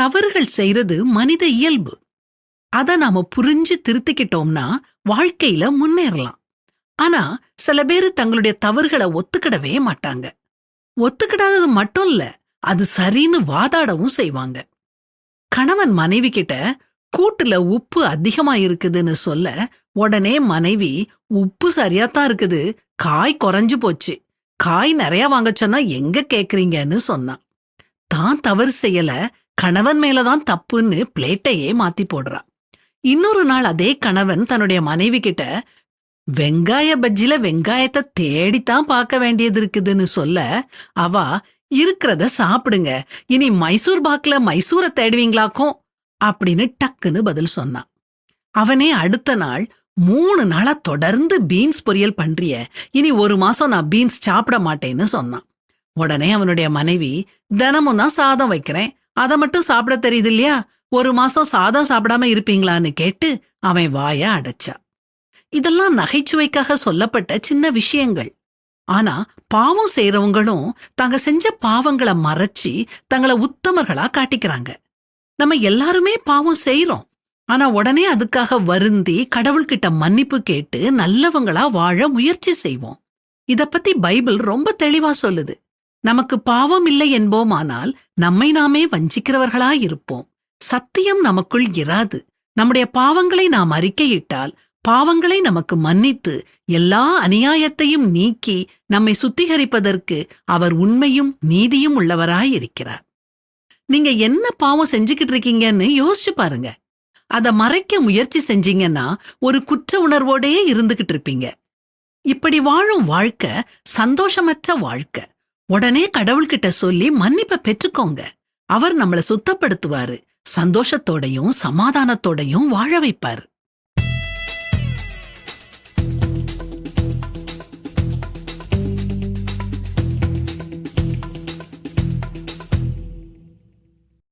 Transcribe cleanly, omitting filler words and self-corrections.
தவறுகள் செய்யறது மனித இயல்பு. அத நாம புரிஞ்சு திருத்திக்கிட்டோம்னா வாழ்க்கையில முன்னேறலாம். ஆனா சில பேரு தங்களுடைய தவறுகளை ஒத்துக்கிடவே மாட்டாங்க. ஒத்துக்கிடாதது மட்டும் இல்ல, அது சரின்னு வாதாடவும் செய்வாங்க. கணவன் மனைவி கிட்ட கூட்டுல உப்பு அதிகமா இருக்குதுன்னு சொல்ல, உடனே மனைவி உப்பு சரியாத்தான் இருக்குது, காய் குறைஞ்சு போச்சு, காய் நிறைய வாங்க சொன்னா எங்க கேக்குறீங்கன்னு சொன்னான். தான் தவறு செய்யல, கணவன் மேலதான் தப்புன்னு பிளேட்டையே மாத்தி போடுறா. இன்னொரு நாள் அதே கணவன் தன்னுடைய மனைவி கிட்ட வெங்காய பஜ்ஜில வெங்காயத்தை தேடித்தான் பார்க்க வேண்டியது இருக்குதுன்னு சொல்ல, அவ இருக்கிறத சாப்பிடுங்க, இனி மைசூர் பாக்குல மைசூரை தேடுவீங்களாக்கும் அப்படின்னு டக்குன்னு பதில் சொன்னான். அவனே அடுத்த நாள் 3 நாளா தொடர்ந்து பீன்ஸ் பொரியல் பண்றிய, இனி 1 மாசம் நான் பீன்ஸ் சாப்பிட மாட்டேன்னு சொன்னான். உடனே அவனுடைய மனைவி, தினமும் தான் சாதம் வைக்கிறேன், அதை மட்டும் சாப்பிட தெரியுது இல்லையா, 1 மாசம் சாதம் சாப்பிடாம இருப்பீங்களான்னு கேட்டு அவன் வாய அடைச்சா. இதெல்லாம் நகைச்சுவைக்காக சொல்லப்பட்ட சின்ன விஷயங்கள். ஆனா பாவம் செய்யறவங்களும் தாங்க செஞ்ச பாவங்களை மறைச்சி தங்களை உத்தமர்களா காட்டிக்கிறாங்க. நம்ம எல்லாருமே பாவம் செய்யறோம். ஆனா உடனே அதுக்காக வருந்தி கடவுள்கிட்ட மன்னிப்பு கேட்டு நல்லவங்களா வாழ முயற்சி செய்வோம். இத பத்தி பைபிள் ரொம்ப தெளிவா சொல்லுது. நமக்கு பாவம் இல்லை என்போமானால் நம்மை நாமே வஞ்சிக்கிறவர்களா இருப்போம். சத்தியம் நமக்குள் இராது. நம்முடைய பாவங்களை நாம் அறிக்கையிட்டால் பாவங்களை நமக்கு மன்னித்து எல்லா அநியாயத்தையும் நீக்கி நம்மை சுத்திகரிப்பதற்கு அவர் உண்மையும் நீதியும் உள்ளவராயிருக்கிறார். நீங்க என்ன பாவம் செஞ்சுக்கிட்டு இருக்கீங்கன்னு யோசிச்சு பாருங்க. அதை மறைக்க முயற்சி செஞ்சீங்கன்னா ஒரு குற்ற உணர்வோடே இருந்துகிட்டு இருப்பீங்க. இப்படி வாழும் வாழ்க்கை சந்தோஷமற்ற வாழ்க்கை. உடனே கடவுள்கிட்ட சொல்லி மன்னிப்பை பெற்றுக்கோங்க. அவர் நம்மளை சுத்தப்படுத்துவாரு, சந்தோஷத்தோடையும் சமாதானத்தோடையும் வாழ வைப்பாரு.